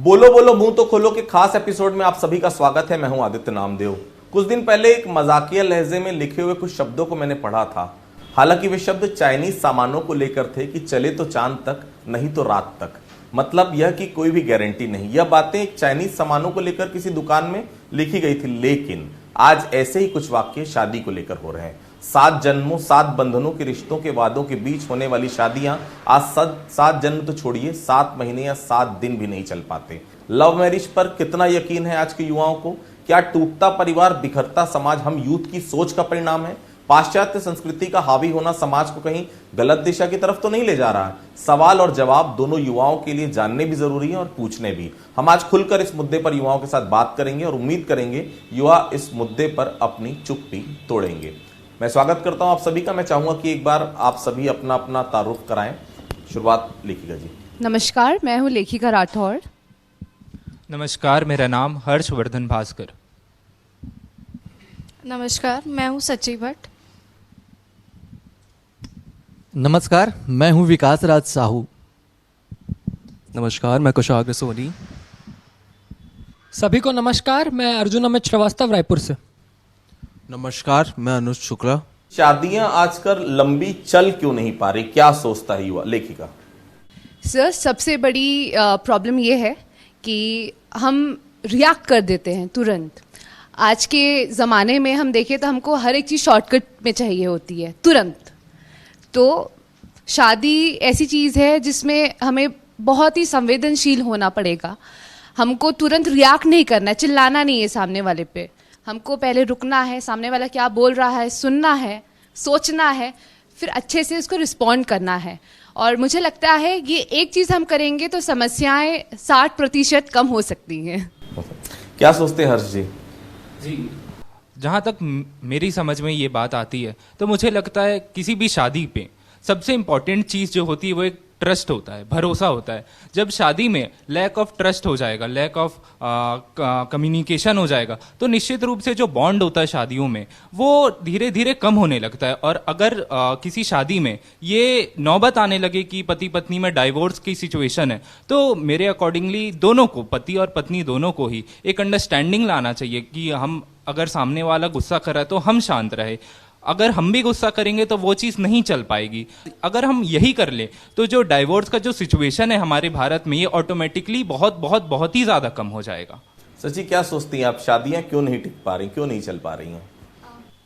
बोलो बोलो मुंह तो खोलो के खास एपिसोड में आप सभी का स्वागत है। मैं हूं आदित्य नामदेव। कुछ दिन पहले एक मजाकिया लहजे में लिखे हुए कुछ शब्दों को मैंने पढ़ा था। हालांकि वे शब्द चाइनीज सामानों को लेकर थे कि चले तो चांद तक, नहीं तो रात तक। मतलब यह कि कोई भी गारंटी नहीं। यह बातें एक चाइनीज सामानों को लेकर किसी दुकान में लिखी गई थी, लेकिन आज ऐसे ही कुछ वाक्य शादी को लेकर हो रहे हैं। 7 जन्मों 7 बंधनों के रिश्तों के वादों के बीच होने वाली शादियां आज 7 जन्म तो छोड़िए, 7 महीने या 7 दिन भी नहीं चल पाते। लव मैरिज पर कितना यकीन है आज के युवाओं को? क्या टूटता परिवार बिखरता समाज हम यूथ की सोच का परिणाम है? पाश्चात्य संस्कृति का हावी होना समाज को कहीं गलत दिशा की तरफ तो नहीं ले जा रहा है? सवाल और जवाब दोनों युवाओं के लिए जानने भी जरूरी है और पूछने भी। हम आज खुलकर इस मुद्दे पर युवाओं के साथ बात करेंगे और उम्मीद करेंगे युवा इस मुद्दे पर अपनी चुप्पी तोड़ेंगे। मैं स्वागत करता हूं आप सभी का। मैं चाहूंगा कि एक बार आप सभी अपना अपना तारुफ कराएं। शुरुआत लेखिका जी। नमस्कार, मैं हूं लेखिका राठौड़। नमस्कार, मेरा नाम हर्षवर्धन भास्कर। नमस्कार, मैं हूं सची भट्ट। नमस्कार, मैं हूं विकास राज साहू। नमस्कार, मैं कुशाग्र सोनी। सभी को नमस्कार, मैं अर्जुन अमित श्रीवास्तव रायपुर से। नमस्कार, मैं अनुज शुक्ला। शादियां आजकल लंबी चल क्यों नहीं पा रही? क्या सोचता है युवा? लेखिका। सर, सबसे बड़ी प्रॉब्लम ये है कि हम रिएक्ट कर देते हैं तुरंत। आज के ज़माने में हम देखें तो हमको हर एक चीज़ शॉर्टकट में चाहिए होती है तुरंत। तो शादी ऐसी चीज़ है जिसमें हमें बहुत ही संवेदनशील होना पड़ेगा। हमको तुरंत रिएक्ट नहीं करना है, चिल्लाना नहीं है सामने वाले पे। हमको पहले रुकना है, सामने वाला क्या बोल रहा है सुनना है, सोचना है, फिर अच्छे से उसको रिस्पॉन्ड करना है। और मुझे लगता है ये एक चीज़ हम करेंगे तो समस्याएं 60% कम हो सकती हैं। क्या सोचते हैं हर्ष जी? जी, जहाँ तक मेरी समझ में ये बात आती है तो मुझे लगता है किसी भी शादी पे सबसे इम्पॉर्टेंट चीज़ जो होती है वो एक ट्रस्ट होता है, भरोसा होता है। जब शादी में लैक ऑफ ट्रस्ट हो जाएगा, लैक ऑफ कम्युनिकेशन हो जाएगा, तो निश्चित रूप से जो बॉन्ड होता है शादियों में वो धीरे धीरे कम होने लगता है। और अगर किसी शादी में ये नौबत आने लगे कि पति पत्नी में डाइवोर्स की सिचुएशन है, तो मेरे अकॉर्डिंगली दोनों को, पति और पत्नी दोनों को ही एक अंडरस्टैंडिंग लाना चाहिए कि हम अगर सामने वाला गुस्सा कर रहा है तो हम शांत रहे। अगर हम भी गुस्सा करेंगे तो वो चीज़ नहीं चल पाएगी। अगर हम यही कर ले तो जो डाइवोर्स का जो सिचुएशन है हमारे भारत में, ये ऑटोमेटिकली बहुत बहुत बहुत ही ज़्यादा कम हो जाएगा। सची, क्या सोचती हैं आप? शादियां क्यों नहीं टिक पा रही, क्यों नहीं चल पा रही हैं?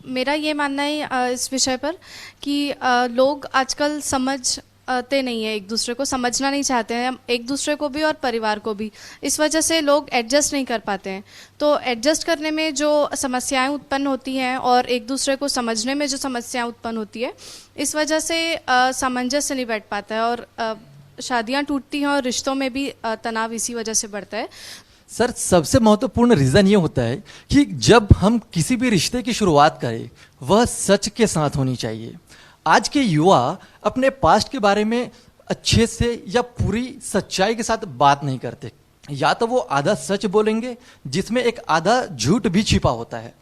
मेरा ये मानना है इस विषय पर कि लोग आजकल समझते नहीं है, एक दूसरे को समझना नहीं चाहते हैं, एक दूसरे को भी और परिवार को भी। इस वजह से लोग एडजस्ट नहीं कर पाते हैं। तो एडजस्ट करने में जो समस्याएं उत्पन्न होती हैं और एक दूसरे को समझने में जो समस्याएं उत्पन्न होती है, इस वजह से सामंजस्य नहीं बैठ पाता है और शादियां टूटती हैं और रिश्तों में भी तनाव इसी वजह से बढ़ता है। सर, सबसे महत्वपूर्ण रीज़न ये होता है कि जब हम किसी भी रिश्ते की शुरुआत करें वह सच के साथ होनी चाहिए। आज के युवा अपने पास्ट के बारे में अच्छे से या पूरी सच्चाई के साथ बात नहीं करते। या तो वो आधा सच बोलेंगे जिसमें एक आधा झूठ भी छिपा होता है।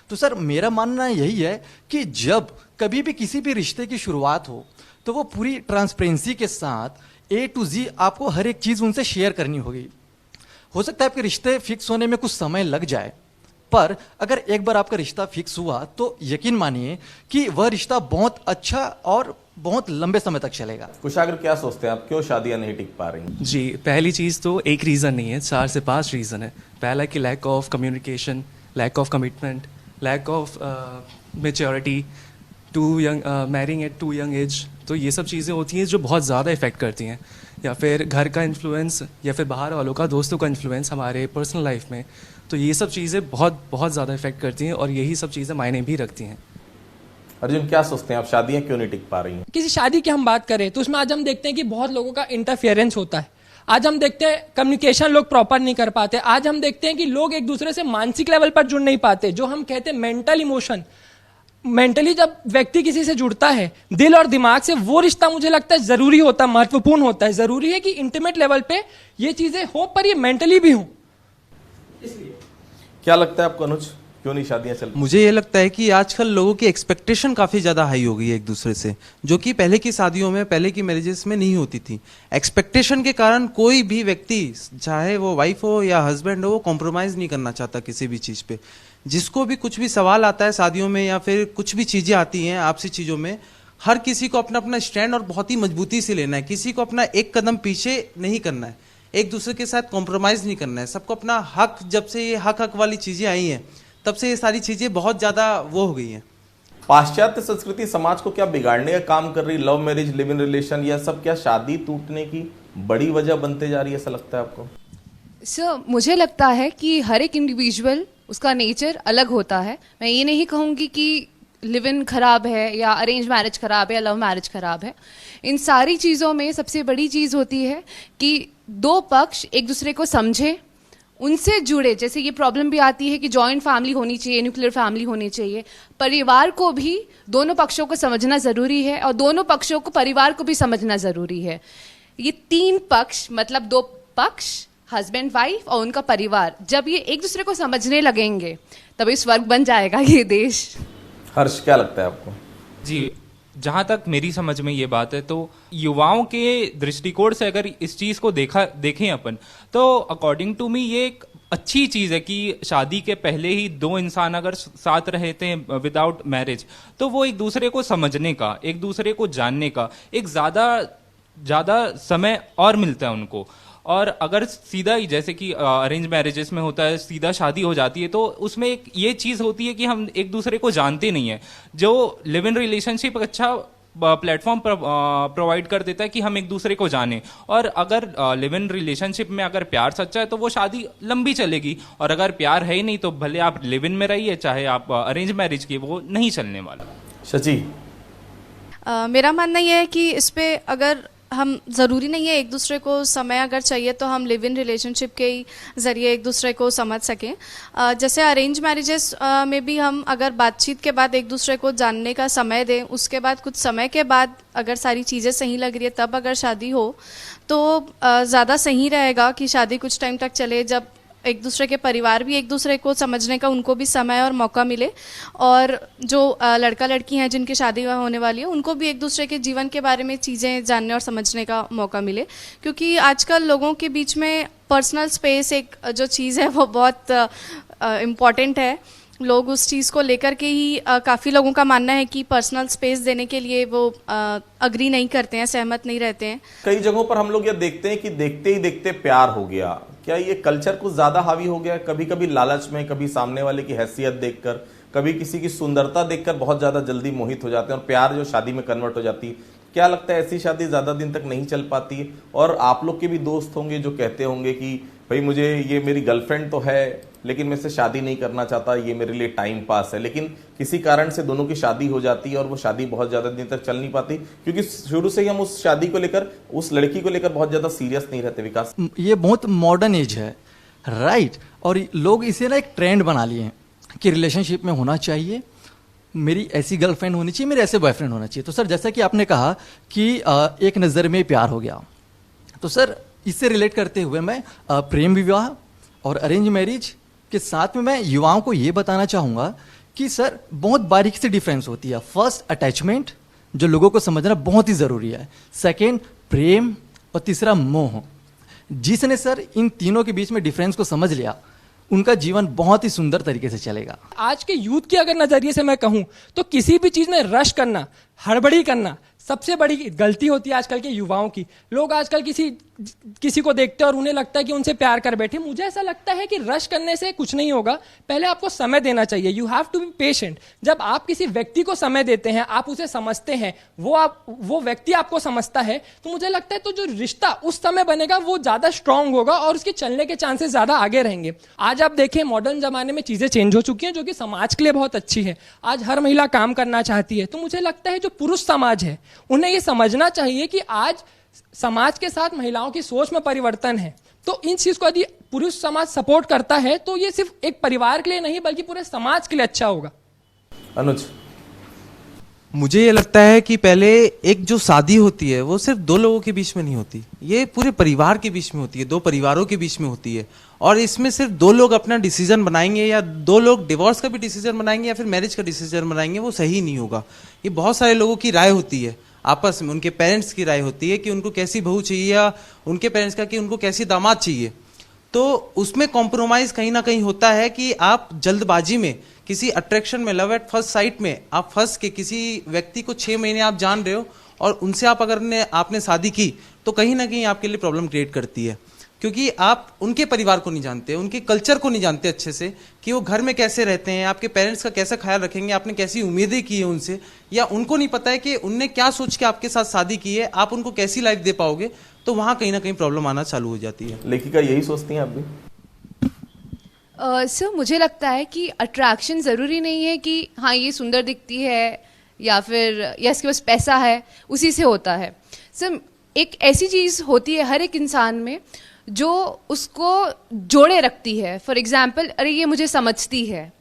तो सर, मेरा मानना यही है कि जब कभी भी किसी भी रिश्ते की शुरुआत हो तो वो पूरी ट्रांसपेरेंसी के साथ A to Z आपको हर एक चीज़ उनसे शेयर करनी होगी। हो सकता है आपके रिश्ते फिक्स होने में कुछ समय लग जाए, पर अगर एक बार आपका रिश्ता फिक्स हुआ तो यकीन मानिए कि वह रिश्ता बहुत अच्छा और बहुत लंबे समय तक चलेगा। कुशाग्र, क्या सोचते हैं आप? क्यों शादियां नहीं टिक पा रही? जी, पहली चीज़ तो एक रीज़न नहीं है, 4 से 5 रीज़न है। पहला कि lack of communication, lack of commitment, lack of maturity, too young, marrying at too young age. तो ये सब चीज़ें होती हैं जो बहुत ज़्यादा इफेक्ट करती हैं। या फिर घर का इन्फ्लुएंस या फिर बाहर वालों का, दोस्तों का इन्फ्लुएंस हमारे पर्सनल लाइफ में। तो ये सब चीज़ें बहुत बहुत ज़्यादा इफेक्ट करती हैं और यही सब चीज़ें मायने भी रखती हैं। अर्जुन, क्या सोचते हैं आप? शादियां क्यों नहीं टिक पा रही हैं? किसी शादी की हम बात करें तो उसमें आज हम देखते हैं कि बहुत लोगों का इंटरफेरेंस होता है। आज हम देखते हैं कम्युनिकेशन लोग प्रॉपर नहीं कर पाते। आज हम देखते हैं कि लोग एक दूसरे से मानसिक लेवल पर जुड़ नहीं पाते। जो हम कहते हैं मेंटल इमोशन, मेंटली जब व्यक्ति किसी से जुड़ता है दिल और दिमाग से, वो रिश्ता मुझे लगता है जरूरी होता है, महत्वपूर्ण होता है। जरूरी है कि इंटीमेट लेवल पे ये चीजें हो, पर ये मेंटली भी हो। क्या लगता है आपको अनुज? क्यों नहीं शादियां चल? मुझे ये लगता है कि आजकल लोगों की एक्सपेक्टेशन काफ़ी ज़्यादा हाई हो गई है एक दूसरे से, जो कि पहले की शादियों में, पहले की मैरिजेस में नहीं होती थी। एक्सपेक्टेशन के कारण कोई भी व्यक्ति, चाहे वो वाइफ हो या हस्बैंड हो, वो कॉम्प्रोमाइज़ नहीं करना चाहता किसी भी चीज़ पे। जिसको भी कुछ भी सवाल आता है शादियों में या फिर कुछ भी चीज़ें आती हैं आपसी चीज़ों में, हर किसी को अपना अपना स्टैंड और बहुत ही मजबूती से लेना है। किसी को अपना एक कदम पीछे नहीं करना है, एक दूसरे के साथ कॉम्प्रोमाइज़ नहीं करना है। सबको अपना हक, जब से ये हक वाली चीज़ें आई हैं तब से ये सारी चीजें बहुत ज्यादा वो हो गई हैं। पाश्चात्य संस्कृति समाज को क्या बिगाड़ने का काम कर रही? Love marriage, live in relation, यह सब क्या शादी टूटने की बड़ी वजह बनते जा रही है, ऐसा लगता है आपको? सर मुझे लगता है कि हर एक इंडिविजुअल, उसका नेचर अलग होता है। मैं ये नहीं कहूँगी कि लिव इन खराब है या अरेंज मैरिज खराब है या लव मैरिज खराब है। इन सारी चीज़ों में सबसे बड़ी चीज़ होती है कि दो पक्ष एक दूसरे को समझे, उनसे जुड़े। जैसे ये प्रॉब्लम भी आती है कि जॉइंट फैमिली होनी चाहिए, न्यूक्लियर फैमिली होनी चाहिए। परिवार को भी दोनों पक्षों को समझना ज़रूरी है और दोनों पक्षों को, परिवार को भी समझना ज़रूरी है। ये तीन पक्ष, मतलब दो पक्ष, हस्बैंड वाइफ और उनका परिवार, जब ये एक दूसरे को समझने लगेंगे तभी स्वर्ग बन जाएगा ये देश। हर्ष, क्या लगता है आपको? जी, जहाँ तक मेरी समझ में ये बात है, तो युवाओं के दृष्टिकोण से अगर इस चीज़ को देखें अपन, तो अकॉर्डिंग टू मी ये एक अच्छी चीज़ है कि शादी के पहले ही दो इंसान अगर साथ रहते हैं विदाउट मैरिज, तो वो एक दूसरे को समझने का, एक दूसरे को जानने का एक ज़्यादा समय और मिलता है उनको। और अगर सीधा ही, जैसे कि अरेंज मैरिजेस में होता है, सीधा शादी हो जाती है, तो उसमें एक ये चीज़ होती है कि हम एक दूसरे को जानते नहीं है। जो लिव इन रिलेशनशिप अच्छा प्लेटफॉर्म प्रोवाइड कर देता है कि हम एक दूसरे को जानें। और अगर लिव इन रिलेशनशिप में अगर प्यार सच्चा है तो वो शादी लंबी चलेगी, और अगर प्यार है ही नहीं तो भले आप लिव इन में रहिए, चाहे आप अरेंज मैरिज की, वो नहीं चलने वाला। शची, मेरा मानना यह है कि इस पे अगर हम, ज़रूरी नहीं है एक दूसरे को समय अगर चाहिए तो हम लिव इन रिलेशनशिप के ही ज़रिए एक दूसरे को समझ सकें। जैसे अरेंज मैरिजेस में भी हम अगर बातचीत के बाद एक दूसरे को जानने का समय दें, उसके बाद कुछ समय के बाद अगर सारी चीज़ें सही लग रही है तब अगर शादी हो तो ज़्यादा सही रहेगा कि शादी कुछ टाइम तक चले, जब एक दूसरे के परिवार भी एक दूसरे को समझने का, उनको भी समय और मौका मिले, और जो लड़का लड़की हैं जिनकी शादी होने वाली है उनको भी एक दूसरे के जीवन के बारे में चीज़ें जानने और समझने का मौका मिले। क्योंकि आजकल लोगों के बीच में पर्सनल स्पेस एक जो चीज़ है वो बहुत इम्पॉर्टेंट है। लोग उस चीज़ को लेकर के ही काफ़ी लोगों का मानना है कि पर्सनल स्पेस देने के लिए वो अग्री नहीं करते हैं, सहमत नहीं रहते हैं। कई जगहों पर हम लोग ये देखते हैं कि देखते ही देखते प्यार हो गया। क्या ये कल्चर कुछ ज्यादा हावी हो गया? कभी कभी लालच में, कभी सामने वाले की हैसियत देखकर, कभी किसी की सुंदरता देखकर बहुत ज्यादा जल्दी मोहित हो जाते हैं और प्यार जो शादी में कन्वर्ट हो जाती है। क्या लगता है ऐसी शादी ज्यादा दिन तक नहीं चल पाती? और आप लोग के भी दोस्त होंगे जो कहते होंगे कि भाई मुझे, ये मेरी गर्लफ्रेंड तो है लेकिन मैं इससे शादी नहीं करना चाहता, ये मेरे लिए टाइम पास है, लेकिन किसी कारण से दोनों की शादी हो जाती है और वो शादी बहुत ज्यादा दिन तक चल नहीं पाती क्योंकि शुरू से ही हम उस शादी को लेकर, उस लड़की को लेकर बहुत ज्यादा सीरियस नहीं रहते। विकास, ये बहुत मॉडर्न एज है, राइट? और लोग इसे ना एक ट्रेंड बना लिए हैं कि रिलेशनशिप में होना चाहिए, मेरी ऐसी गर्लफ्रेंड होनी चाहिए, मेरे ऐसे बॉयफ्रेंड होना चाहिए। तो सर, जैसा कि आपने कहा कि एक नज़र में प्यार हो गया, तो सर इससे रिलेट करते हुए मैं प्रेम विवाह और अरेंज मैरिज के साथ में मैं युवाओं को ये बताना चाहूँगा कि सर बहुत बारीकी से डिफरेंस होती है। फर्स्ट, अटैचमेंट, जो लोगों को समझना बहुत ही ज़रूरी है। सेकेंड, प्रेम, और तीसरा, मोह। जिसने सर इन तीनों के बीच में डिफरेंस को समझ लिया, उनका जीवन बहुत ही सुंदर तरीके से चलेगा। आज के यूथ के अगर नजरिए से मैं कहूं तो किसी भी चीज में रश करना, हड़बड़ी करना सबसे बड़ी गलती होती है आजकल के युवाओं की। लोग आजकल किसी को देखते हैं और उन्हें लगता है कि उनसे प्यार कर बैठे। मुझे ऐसा लगता है कि रश करने से कुछ नहीं होगा, पहले आपको समय देना चाहिए। You have to be patient. जब आप किसी व्यक्ति को समय देते हैं, आप उसे समझते हैं, वो व्यक्ति आपको समझता है, तो मुझे लगता है तो जो रिश्ता उस समय बनेगा वो ज्यादा स्ट्रांग होगा और उसके चलने के चांसेस ज्यादा आगे रहेंगे। आज आप देखें, मॉडर्न जमाने में चीजें चेंज हो चुकी हैं जो कि समाज के लिए बहुत अच्छी है। आज हर महिला काम करना चाहती है, तो मुझे लगता है जो पुरुष समाज है उन्हें ये समझना चाहिए कि आज समाज के साथ महिलाओं की सोच में परिवर्तन है। तो इन चीज को यदि पुरुष समाज सपोर्ट करता है तो ये सिर्फ एक परिवार के लिए नहीं बल्कि पूरे समाज के लिए अच्छा होगा। अनुज, मुझे ये लगता है कि पहले एक जो शादी होती है वो सिर्फ दो लोगों के बीच में नहीं होती, ये पूरे परिवार के बीच में होती है, दो परिवारों के बीच में होती है। और इसमें सिर्फ दो लोग अपना डिसीजन बनाएंगे या दो लोग डिवोर्स का भी डिसीजन बनाएंगे या फिर मैरिज का डिसीजन बनाएंगे, वो सही नहीं होगा। ये बहुत सारे लोगों की राय होती है आपस में, उनके पेरेंट्स की राय होती है कि उनको कैसी बहू चाहिए या उनके पेरेंट्स का कि उनको कैसी दामाद चाहिए। तो उसमें कॉम्प्रोमाइज कहीं ना कहीं होता है कि आप जल्दबाजी में किसी अट्रैक्शन में, लव एट फर्स्ट साइट में आप फंस के किसी व्यक्ति को 6 महीने आप जान रहे हो और उनसे आप अगर आपने शादी की तो कहीं ना कहीं आपके लिए प्रॉब्लम क्रिएट करती है, क्योंकि आप उनके परिवार को नहीं जानते, उनके कल्चर को नहीं जानते अच्छे से कि वो घर में कैसे रहते हैं, आपके पेरेंट्स का कैसा ख्याल रखेंगे, आपने कैसी उम्मीदें की है उनसे, या उनको नहीं पता है कि उनने क्या सोच के आपके साथ शादी की है, आप उनको कैसी लाइफ दे पाओगे। तो वहाँ कहीं ना कहीं प्रॉब्लम आना चालू हो जाती है। लेखिका यही सोचती हैं आप भी? सर मुझे लगता है कि अट्रैक्शन ज़रूरी नहीं है कि हाँ ये सुंदर दिखती है या फिर या इसके पास पैसा है उसी से होता है। सर एक ऐसी चीज़ होती है हर एक इंसान में जो उसको जोड़े रखती है। फॉर एग्जाम्पल, अरे ये मुझे समझती है,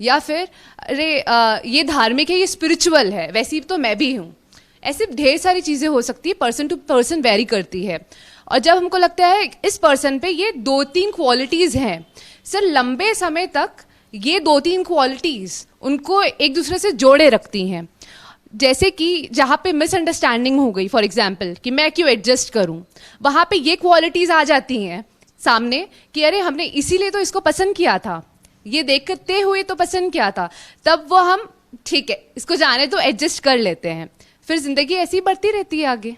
या फिर अरे ये धार्मिक है, ये स्पिरिचुअल है, वैसे तो मैं भी हूँ। ऐसे ढेर सारी चीज़ें हो सकती है, पर्सन टू पर्सन वेरी करती है। और जब हमको लगता है इस पर्सन पे ये 2-3 क्वालिटीज़ हैं, सर लंबे समय तक ये 2-3 क्वालिटीज़ उनको एक दूसरे से जोड़े रखती हैं। जैसे कि जहाँ पे मिसअंडरस्टैंडिंग हो गई, फॉर एग्जाम्पल कि मैं क्यों एडजस्ट करूँ, वहाँ पे ये क्वालिटीज़ आ जाती हैं सामने कि अरे हमने इसीलिए तो इसको पसंद किया था, ये देखते हुए तो पसंद किया था, तब वो हम ठीक है इसको जाने तो एडजस्ट कर लेते हैं, फिर जिंदगी ऐसी ही बढ़ती रहती है आगे।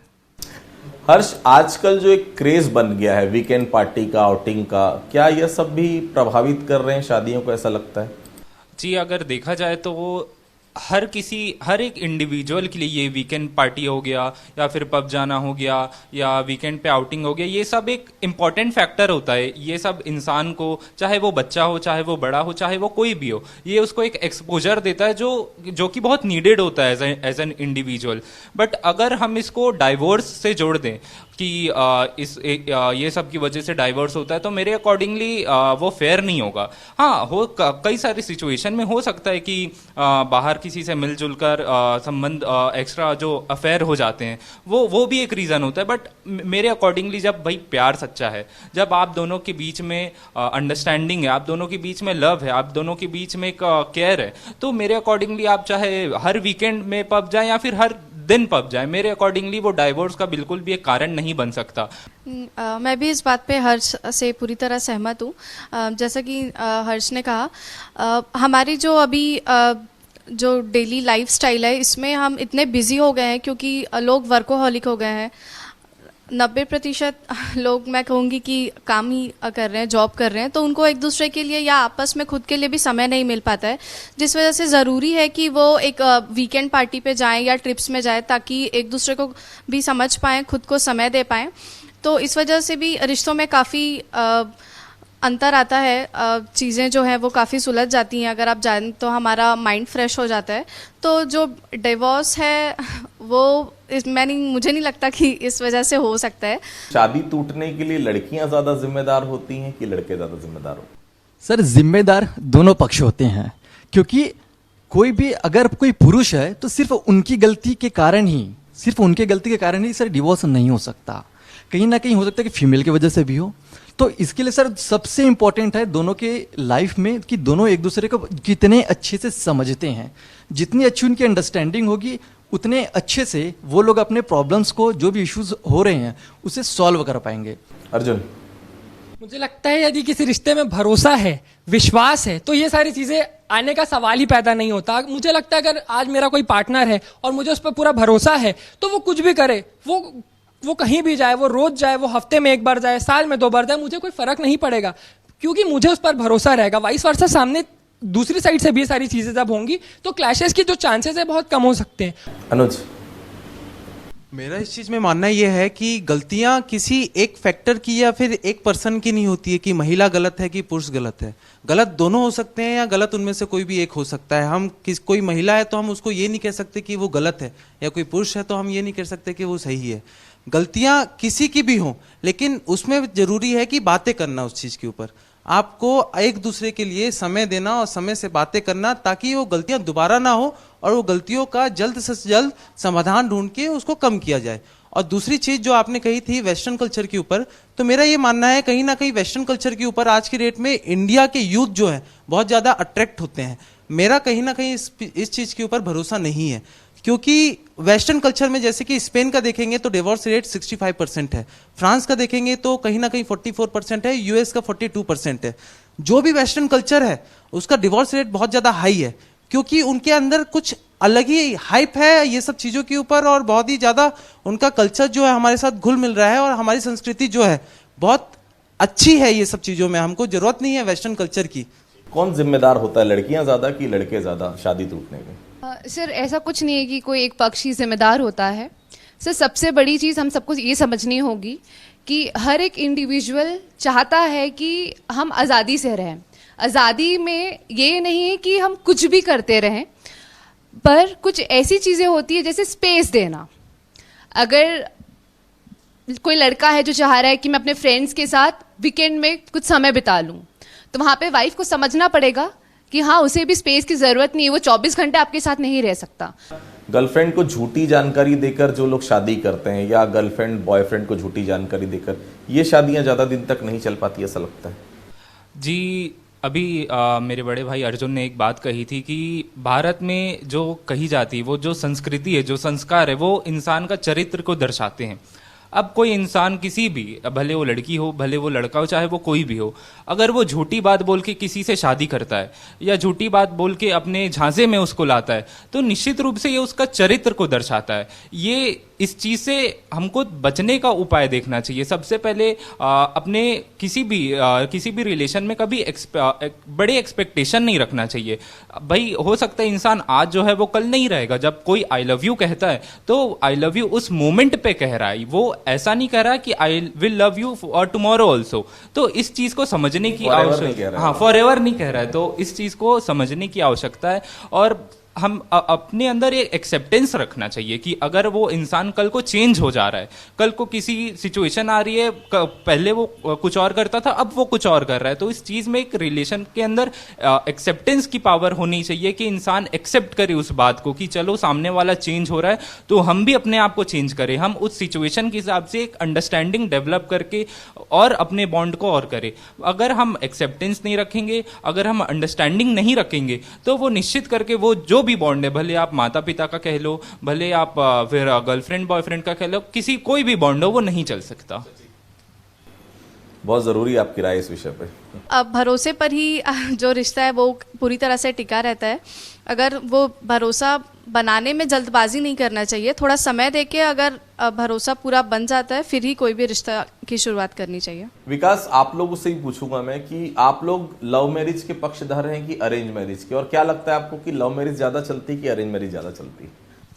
हर्ष, आजकल जो एक क्रेज बन गया है वीकेंड पार्टी का, आउटिंग का, क्या यह सब भी प्रभावित कर रहे हैं शादियों को, ऐसा लगता है? जी, अगर देखा जाए तो वो हर एक इंडिविजुअल के लिए ये वीकेंड पार्टी हो गया या फिर पब जाना हो गया या वीकेंड पे आउटिंग हो गया, ये सब एक इम्पॉर्टेंट फैक्टर होता है। ये सब इंसान को, चाहे वो बच्चा हो, चाहे वो बड़ा हो, चाहे वो कोई भी हो, ये उसको एक एक्सपोजर देता है जो कि बहुत नीडेड होता है एज एन इंडिविजुअल। बट अगर हम इसको डाइवोर्स से जोड़ दें कि ये सब की वजह से डाइवोर्स होता है, तो मेरे अकॉर्डिंगली वो फेयर नहीं होगा। हाँ, कई सारी सिचुएशन में हो सकता है कि बाहर किसी से मिलजुल कर संबंध एक्स्ट्रा जो अफेयर हो जाते हैं, वो भी एक रीज़न होता है। बट मेरे अकॉर्डिंगली जब भाई प्यार सच्चा है, जब आप दोनों के बीच में अंडरस्टैंडिंग है, आप दोनों के बीच में लव है, आप दोनों के बीच में एक केयर है, तो मेरे अकॉर्डिंगली आप चाहे हर वीकेंड में पब जाए या फिर हर दिन पब जाए, मेरे अकॉर्डिंगली वो डाइवोर्स का बिल्कुल भी एक कारण नहीं बन सकता। मैं भी इस बात पे हर्ष से पूरी तरह सहमत हूँ। जैसा कि हर्ष ने कहा, हमारी जो अभी जो डेली लाइफ स्टाइल है, इसमें हम इतने बिजी हो गए हैं क्योंकि लोग वर्कोहॉलिक हो गए हैं। 90% लोग, मैं कहूँगी कि काम ही कर रहे हैं, जॉब कर रहे हैं, तो उनको एक दूसरे के लिए या आपस में खुद के लिए भी समय नहीं मिल पाता है, जिस वजह से ज़रूरी है कि वो एक वीकेंड पार्टी पे जाएं या ट्रिप्स में जाएं, ताकि एक दूसरे को भी समझ पाएं, खुद को समय दे पाएं। तो इस वजह से भी रिश्तों में काफ़ी अंतर आता है, चीज़ें जो हैं वो काफ़ी सुलझ जाती हैं। अगर आप जान तो हमारा माइंड फ्रेश हो जाता है। तो जो डिवोर्स है वो मुझे नहीं लगता कि इस वजह से हो सकता है। शादी टूटने के लिए लड़कियां ज्यादा जिम्मेदार होती हैं कि लड़के ज्यादा जिम्मेदार होते हैं? सर जिम्मेदार दोनों पक्ष होते हैं, क्योंकि कोई भी अगर कोई पुरुष है तो सिर्फ उनकी गलती के कारण ही सर डिवोर्स नहीं हो सकता। कहीं ना कहीं हो सकता है कि फीमेल की वजह से भी हो। तो इसके लिए सर सबसे इंपॉर्टेंट है दोनों के लाइफ में कि दोनों एक दूसरे को कितने अच्छे से समझते हैं। जितनी अच्छी उनकी अंडरस्टैंडिंग होगी, उतने अच्छे से वो लोग अपने प्रॉब्लम्स को, जो भी इश्यूज हो रहे हैं, उसे सॉल्व कर पाएंगे। अर्जुन, मुझे लगता है यदि किसी रिश्ते में भरोसा है, विश्वास है, तो ये सारी चीजें आने का सवाल ही पैदा नहीं होता। मुझे लगता है अगर आज मेरा कोई पार्टनर है और मुझे उस पर पूरा भरोसा है, तो वो कुछ भी करे, वो कहीं भी जाए, वो रोज जाए, वो हफ्ते में 1 बार जाए, साल में 2 बार जाए, मुझे कोई फर्क नहीं पड़ेगा, क्योंकि मुझे उस पर भरोसा रहेगा। वाइस वर्सा सामने दूसरी साइड से भी ये सारी चीजें जब होंगी तो क्लैशेस की जो चांसेस है बहुत कम हो सकते हैं। अनुज, मेरा इस चीज में मानना यह है कि गलतियां किसी एक फैक्टर की या फिर एक पर्सन की नहीं होती है कि महिला गलत है कि पुरुष गलत है। गलत दोनों हो सकते हैं या गलत उनमें से कोई भी एक हो सकता है। कोई महिला है तो हम उसको ये नहीं कह सकते कि वो गलत है, या कोई पुरुष है तो हम ये नहीं कह सकते कि वो सही है। गलतियां किसी की भी हों, लेकिन उसमें जरूरी है कि बातें करना उस चीज के ऊपर, आपको एक दूसरे के लिए समय देना और समय से बातें करना, ताकि वो गलतियां दोबारा ना हो और वो गलतियों का जल्द से जल्द समाधान ढूंढ के उसको कम किया जाए। और दूसरी चीज जो आपने कही थी वेस्टर्न कल्चर के ऊपर, तो मेरा ये मानना है कहीं ना कहीं वेस्टर्न कल्चर के ऊपर आज की डेट में इंडिया के यूथ जो है बहुत ज्यादा अट्रैक्ट होते हैं। मेरा कहीं ना कहीं इस चीज के ऊपर भरोसा नहीं है, क्योंकि वेस्टर्न कल्चर में जैसे कि स्पेन का देखेंगे तो डिवोर्स रेट 65% है, फ्रांस का देखेंगे तो कहीं ना कहीं 44% है, यूएस का 42% है। जो भी वेस्टर्न कल्चर है उसका डिवोर्स रेट बहुत ज्यादा हाई है, क्योंकि उनके अंदर कुछ अलग ही हाइप है ये सब चीजों के ऊपर, और बहुत ही ज्यादा उनका कल्चर जो है हमारे साथ घुल मिल रहा है, और हमारी संस्कृति जो है बहुत अच्छी है ये सब चीजों में, हमको जरूरत नहीं है वेस्टर्न कल्चर की। कौन जिम्मेदार होता है, लड़कियां ज्यादा कि लड़के ज्यादा शादी टूटने में? सर ऐसा कुछ नहीं है कि कोई एक पक्ष ही जिम्मेदार होता है। सर सबसे बड़ी चीज़ हम सबको ये समझनी होगी कि हर एक इंडिविजुअल चाहता है कि हम आज़ादी से रहें। आज़ादी में ये नहीं है कि हम कुछ भी करते रहें, पर कुछ ऐसी चीज़ें होती है जैसे स्पेस देना। अगर कोई लड़का है जो चाह रहा है कि मैं अपने फ्रेंड्स के साथ वीकेंड में कुछ समय बिता लूं, तो वहाँ पे वाइफ को समझना पड़ेगा कि हाँ उसे भी स्पेस की ज़रूरत नहीं है, वो 24 घंटे आपके साथ नहीं रह सकता। गर्लफ्रेंड को झूठी जानकारी देकर जो लोग शादी करते हैं, या गर्लफ्रेंड बॉयफ्रेंड को झूठी जानकारी देकर, ये शादियां ज़्यादा दिन तक नहीं चल पाती, ऐसा लगता है? जी अभी मेरे बड़े भाई अर्जुन ने एक बात कही थी कि भारत में जो कही जाती है, वो जो संस्कृति है, जो संस्कार है, वो इंसान का चरित्र को दर्शाते हैं। अब कोई इंसान किसी भी, भले वो लड़की हो भले वो लड़का हो, चाहे वो कोई भी हो, अगर वो झूठी बात बोल के किसी से शादी करता है या झूठी बात बोल के अपने झांसे में उसको लाता है, तो निश्चित रूप से ये उसका चरित्र को दर्शाता है। ये इस चीज़ से हमको बचने का उपाय देखना चाहिए। सबसे पहले अपने किसी भी रिलेशन में कभी बड़े एक्सपेक्टेशन नहीं रखना चाहिए। भाई हो सकता है इंसान आज जो है वो कल नहीं रहेगा। जब कोई आई लव यू कहता है तो आई लव यू उस मोमेंट पे कह रहा है, वो ऐसा नहीं कह रहा कि आई विल लव यू और टुमारो ऑल्सो। तो इस चीज को समझने की आवश्यकता, हाँ फॉर एवर नहीं कह रहा है, तो इस चीज को समझने की आवश्यकता है। और हम अपने अंदर एक एक्सेप्टेंस रखना चाहिए कि अगर वो इंसान कल को चेंज हो जा रहा है, कल को किसी सिचुएशन आ रही है, पहले वो कुछ और करता था अब वो कुछ और कर रहा है, तो इस चीज में एक रिलेशन के अंदर एक्सेप्टेंस की पावर होनी चाहिए कि इंसान एक्सेप्ट करे उस बात को कि चलो सामने वाला चेंज हो रहा है तो हम भी अपने आप को चेंज करें, हम उस सिचुएशन के हिसाब से एक अंडरस्टैंडिंग डेवलप करके और अपने बॉन्ड को और करें। अगर हम एक्सेप्टेंस नहीं रखेंगे, अगर हम अंडरस्टैंडिंग नहीं रखेंगे, तो वो निश्चित करके वो जो भी बॉन्ड है, भले आप माता पिता का कह लो, भले आप फिर गर्लफ्रेंड बॉयफ्रेंड का कह लो, कोई भी बॉन्ड हो वो नहीं चल सकता। बहुत जरूरी है आपकी राय इस विषय पे। अब भरोसे पर ही जो रिश्ता है वो पूरी तरह से टिका रहता है। अगर वो भरोसा बनाने में जल्दबाजी नहीं करना चाहिए, थोड़ा समय देके अगर भरोसा पूरा बन जाता है फिर ही कोई भी रिश्ता की शुरुआत करनी चाहिए। विकास, आप लोगों से ही पूछूंगा मैं कि आप लोग लव मैरिज के पक्षधर हैं कि अरेंज मैरिज के, और क्या लगता है आपको कि लव मैरिज ज्यादा चलती कि अरेंज मैरिज ज्यादा चलती?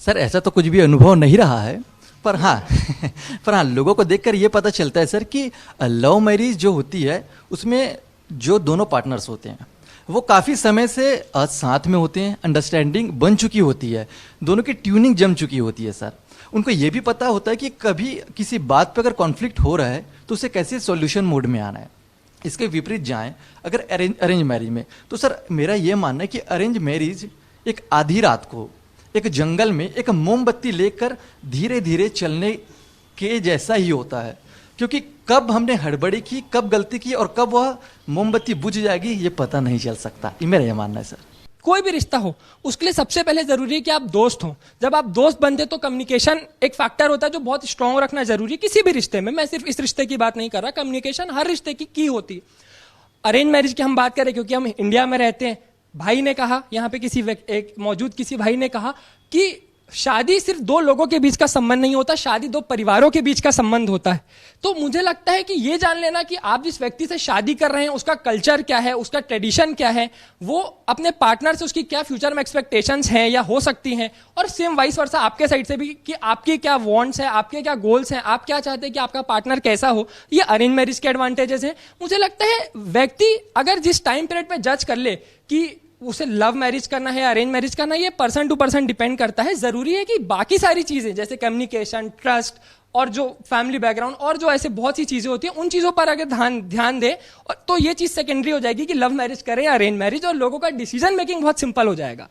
सर ऐसा तो कुछ भी अनुभव नहीं रहा है, पर हाँ लोगों को देखकर ये पता चलता है सर कि लव मैरिज जो होती है उसमें जो दोनों पार्टनर्स होते हैं वो काफ़ी समय से साथ में होते हैं, अंडरस्टैंडिंग बन चुकी होती है, दोनों की ट्यूनिंग जम चुकी होती है सर। उनको ये भी पता होता है कि कभी किसी बात पे अगर कॉन्फ्लिक्ट हो रहा है तो उसे कैसे सॉल्यूशन मोड में आना है। इसके विपरीत जाएं अगर अरेंज मैरिज में, तो सर मेरा ये मानना है कि अरेंज मैरिज एक आधी रात को एक जंगल में एक मोमबत्ती लेकर धीरे धीरे चलने के जैसा ही होता है, क्योंकि कब हमने हड़बड़ी की, कब गलती की और कब वह मोमबत्ती बुझ जाएगी ये पता नहीं चल सकता। ये मेरा ये मानना है सर। कोई भी रिश्ता हो उसके लिए सबसे पहले जरूरी है कि आप दोस्त हो। जब आप दोस्त बनते तो कम्युनिकेशन एक फैक्टर होता है जो बहुत स्ट्रांग रखना जरूरी है किसी भी रिश्ते में। मैं सिर्फ इस रिश्ते की बात नहीं कर रहा, कम्युनिकेशन हर रिश्ते की होती है। अरेंज मैरिज की हम बात करें क्योंकि हम इंडिया में रहते हैं। भाई ने कहा, यहाँ पे एक मौजूद किसी भाई ने कहा कि शादी सिर्फ दो लोगों के बीच का संबंध नहीं होता, शादी दो परिवारों के बीच का संबंध होता है। तो मुझे लगता है कि ये जान लेना कि आप जिस व्यक्ति से शादी कर रहे हैं उसका कल्चर क्या है, उसका ट्रेडिशन क्या है, वो अपने पार्टनर से उसकी क्या फ्यूचर में एक्सपेक्टेशंस हैं या हो सकती हैं, और सेम वाइस वर्सा आपके साइड से भी कि आपके क्या वांट्स हैं, आपके क्या गोल्स हैं, आप क्या चाहते हैं कि आपका पार्टनर कैसा हो। ये अरेंज मैरिज के एडवांटेजेस हैं। मुझे लगता है व्यक्ति अगर जिस टाइम पीरियड में जज कर ले कि उसे लव मैरिज करना है या अरेंज मैरिज करना है, ये पर्सन टू पर्सन डिपेंड करता है। जरूरी है कि बाकी सारी चीजें जैसे कम्युनिकेशन, ट्रस्ट और जो फैमिली बैकग्राउंड और जो ऐसे बहुत सी चीजें होती हैं उन चीजों पर अगर ध्यान दे तो ये चीज सेकेंडरी हो जाएगी कि लव मैरिज करें या अरेंज मैरिज, और लोगों का डिसीजन मेकिंग बहुत सिंपल हो जाएगा।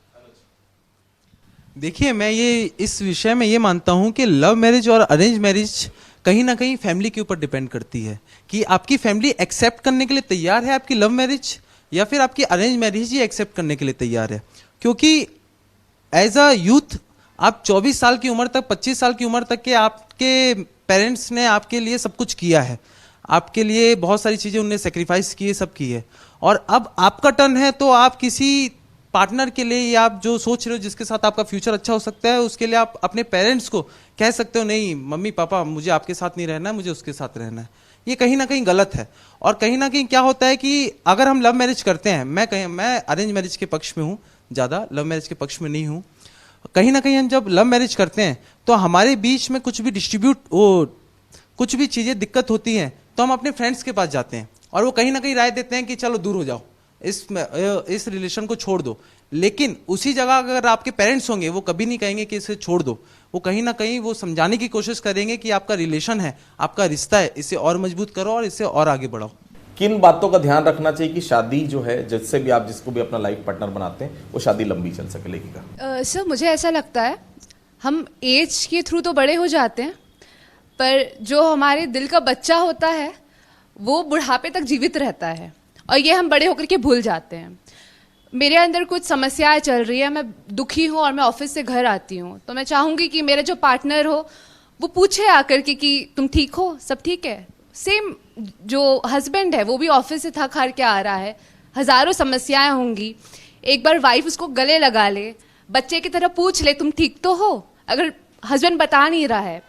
देखिए, मैं ये इस विषय में ये मानता हूँ कि लव मैरिज और अरेंज मैरिज कहीं ना कहीं फैमिली के ऊपर डिपेंड करती है कि आपकी फैमिली एक्सेप्ट करने के लिए तैयार है आपकी लव मैरिज, या फिर आपकी अरेंज मैरिज ही एक्सेप्ट करने के लिए तैयार है। क्योंकि एज अ यूथ आप 24 साल की उम्र तक, 25 साल की उम्र तक के आपके पेरेंट्स ने आपके लिए सब कुछ किया है, आपके लिए बहुत सारी चीज़ें उनने सेक्रीफाइस किए, सब की है, और अब आपका टर्न है। तो आप किसी पार्टनर के लिए, या आप जो सोच रहे हो जिसके साथ आपका फ्यूचर अच्छा हो सकता है, उसके लिए आप अपने पेरेंट्स को कह सकते हो नहीं मम्मी पापा मुझे आपके साथ नहीं रहना है, मुझे उसके साथ रहना है। ये कहीं ना कहीं गलत है। और कहीं ना कहीं क्या होता है कि अगर हम लव मैरिज करते हैं, मैं अरेंज मैरिज के पक्ष में हूँ, ज़्यादा लव मैरिज के पक्ष में नहीं हूँ। कहीं ना कहीं हम जब लव मैरिज करते हैं तो हमारे बीच में कुछ भी चीज़ें दिक्कत होती हैं तो हम अपने फ्रेंड्स के पास जाते हैं और वो कहीं ना कहीं राय देते हैं कि चलो दूर हो जाओ, इस रिलेशन को छोड़ दो। लेकिन उसी जगह अगर आपके पेरेंट्स होंगे वो कभी नहीं कहेंगे कि इसे छोड़ दो, वो कहीं ना कहीं वो समझाने की कोशिश करेंगे कि आपका रिलेशन है, आपका रिश्ता है, इसे और मजबूत करो और इसे और आगे बढ़ाओ। किन बातों का ध्यान रखना चाहिए कि शादी जो है, जिससे भी आप जिसको भी अपना लाइफ पार्टनर बनाते हैं, वो शादी लंबी चल सके लेगा? सर मुझे ऐसा लगता है हम एज के थ्रू तो बड़े हो जाते हैं, पर जो हमारे दिल का बच्चा होता है वो बुढ़ापे तक जीवित रहता है और ये हम बड़े होकर के भूल जाते हैं। मेरे अंदर कुछ समस्याएं चल रही है, मैं दुखी हूँ और मैं ऑफिस से घर आती हूँ, तो मैं चाहूँगी कि मेरा जो पार्टनर हो वो पूछे आकर के कि तुम ठीक हो, सब ठीक है। सेम जो हस्बैंड है वो भी ऑफिस से थक हार के आ रहा है, हजारों समस्याएं होंगी, एक बार वाइफ उसको गले लगा ले, बच्चे की तरह पूछ ले तुम ठीक तो हो। अगर हस्बैंड बता नहीं रहा है,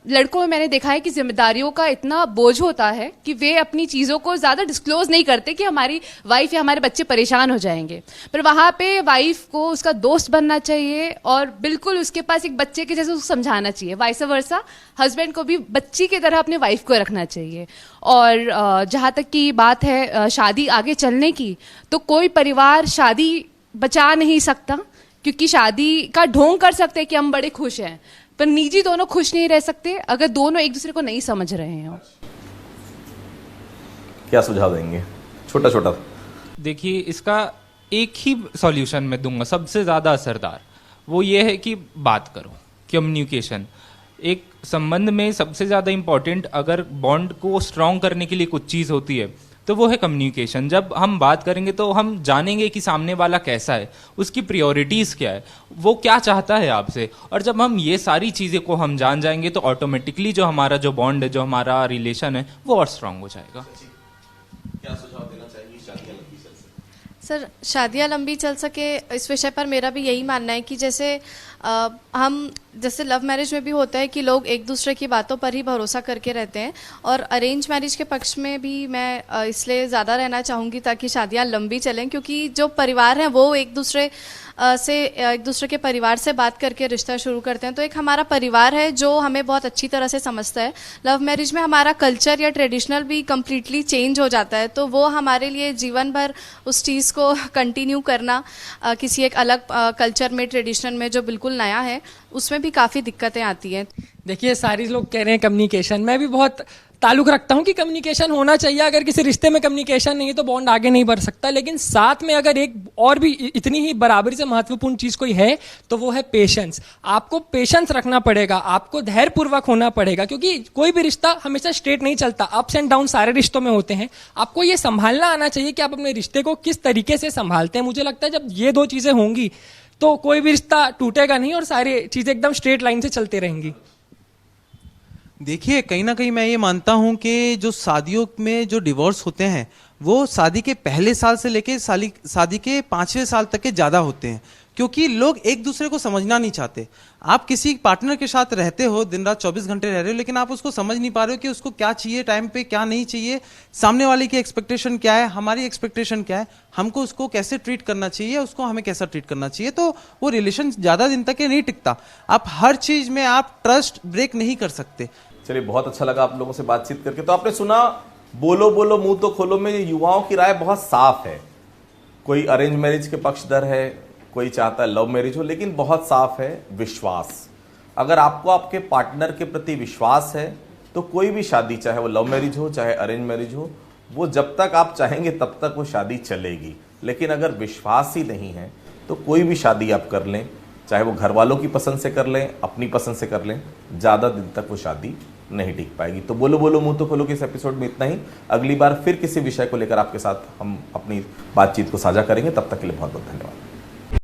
लड़कों में मैंने देखा है कि जिम्मेदारियों का इतना बोझ होता है कि वे अपनी चीज़ों को ज़्यादा डिस्क्लोज नहीं करते कि हमारी वाइफ या हमारे बच्चे परेशान हो जाएंगे, पर वहाँ पे वाइफ को उसका दोस्त बनना चाहिए और बिल्कुल उसके पास एक बच्चे के जैसे उसको समझाना चाहिए। वाइस वर्सा हस्बैंड को भी बच्ची की तरह अपने वाइफ को रखना चाहिए। और जहाँ तक की बात है शादी आगे चलने की, तो कोई परिवार शादी बचा नहीं सकता, क्योंकि शादी का ढोंग कर सकते हैं कि हम बड़े खुश हैं, पर निजी दोनों खुश नहीं रह सकते अगर दोनों एक दूसरे को नहीं समझ रहे हो। क्या सुझाव देंगे? छोटा छोटा। देखिए, इसका एक ही सॉल्यूशन मैं दूंगा, सबसे ज़्यादा असरदार, वो ये है कि बात करो, कम्युनिकेशन। एक संबंध में सबसे ज़्यादा इम्पोर्टेंट अगर बॉन्ड को स्ट्रॉन्ग करने के लिए कुछ चीज़ होती है तो वो है कम्युनिकेशन। जब हम बात करेंगे तो हम जानेंगे कि सामने वाला कैसा है, उसकी प्रायोरिटीज़ क्या है, वो क्या चाहता है आपसे। और जब हम ये सारी चीज़ें को हम जान जाएंगे तो ऑटोमेटिकली जो हमारा जो बॉन्ड है, जो हमारा रिलेशन है, वो और स्ट्रांग हो जाएगा। क्या सुझाव देना चाहिए शादियां लंबी चल सके? सर, शादियाँ लंबी चल सके इस विषय पर मेरा भी यही मानना है कि जैसे हम जैसे लव मैरिज में भी होता है कि लोग एक दूसरे की बातों पर ही भरोसा करके रहते हैं, और अरेंज मैरिज के पक्ष में भी मैं इसलिए ज़्यादा रहना चाहूँगी ताकि शादियाँ लंबी चलें, क्योंकि जो परिवार हैं वो एक दूसरे के परिवार से बात करके रिश्ता शुरू करते हैं। तो एक हमारा परिवार है जो हमें बहुत अच्छी तरह से समझता है। लव मैरिज में हमारा कल्चर या ट्रेडिशनल भी कम्प्लीटली चेंज हो जाता है, तो वो हमारे लिए जीवन भर उस चीज़ को कंटिन्यू करना किसी एक अलग कल्चर में, ट्रेडिशन में जो बिल्कुल नया है, उसमें भी काफ़ी दिक्कतें आती हैं। देखिए, सारे लोग कह रहे हैं कम्युनिकेशन, मैं भी बहुत ताल्लुक रखता हूं कि कम्युनिकेशन होना चाहिए। अगर किसी रिश्ते में कम्युनिकेशन नहीं है तो बॉन्ड आगे नहीं बढ़ सकता। लेकिन साथ में अगर एक और भी इतनी ही बराबरी से महत्वपूर्ण चीज कोई है तो वो है पेशेंस। आपको पेशेंस रखना पड़ेगा, आपको धैर्यपूर्वक होना पड़ेगा, क्योंकि कोई भी रिश्ता हमेशा स्ट्रेट नहीं चलता, अप्स एंड डाउन सारे रिश्तों में होते हैं। आपको ये संभालना आना चाहिए कि आप अपने रिश्ते को किस तरीके से संभालते हैं। मुझे लगता है जब ये दो चीजें होंगी तो कोई भी रिश्ता टूटेगा नहीं और सारी चीजें एकदम स्ट्रेट लाइन से चलती रहेंगी। देखिए, कहीं ना कहीं मैं ये मानता हूं कि जो शादियों में जो डिवोर्स होते हैं वो शादी के पहले साल से लेके शादी के 5वें साल तक के ज़्यादा होते हैं, क्योंकि लोग एक दूसरे को समझना नहीं चाहते। आप किसी पार्टनर के साथ रहते हो, दिन रात 24 घंटे रह रहे हो, लेकिन आप उसको समझ नहीं पा रहे हो कि उसको क्या चाहिए टाइम पे, क्या नहीं चाहिए, सामने वाले की एक्सपेक्टेशन क्या है, हमारी एक्सपेक्टेशन क्या है, हमको उसको कैसे ट्रीट करना चाहिए, उसको हमें कैसा ट्रीट करना चाहिए। तो वो रिलेशन ज़्यादा दिन तक नहीं टिकता। आप हर चीज़ में आप ट्रस्ट ब्रेक नहीं कर सकते। चलिए, बहुत अच्छा लगा आप लोगों से बातचीत करके। तो आपने सुना बोलो बोलो मुंह तो खोलो में युवाओं की राय बहुत साफ है। कोई अरेंज मैरिज के पक्षधर है, कोई चाहता है लव मैरिज हो, लेकिन बहुत साफ है विश्वास। अगर आपको आपके पार्टनर के प्रति विश्वास है तो कोई भी शादी, चाहे वो लव मैरिज हो चाहे अरेंज मैरिज हो, वो जब तक आप चाहेंगे तब तक वो शादी चलेगी। लेकिन अगर विश्वास ही नहीं है तो कोई भी शादी आप कर लें चाहे वो घर वालों की पसंद से कर लें, अपनी पसंद से कर लें, ज़्यादा दिन तक वो शादी नहीं टिक पाएगी। तो बोलो बोलो मुंह तो खोलो के इस एपिसोड में इतना ही। अगली बार फिर किसी विषय को लेकर आपके साथ हम अपनी बातचीत को साझा करेंगे। तब तक के लिए बहुत बहुत धन्यवाद।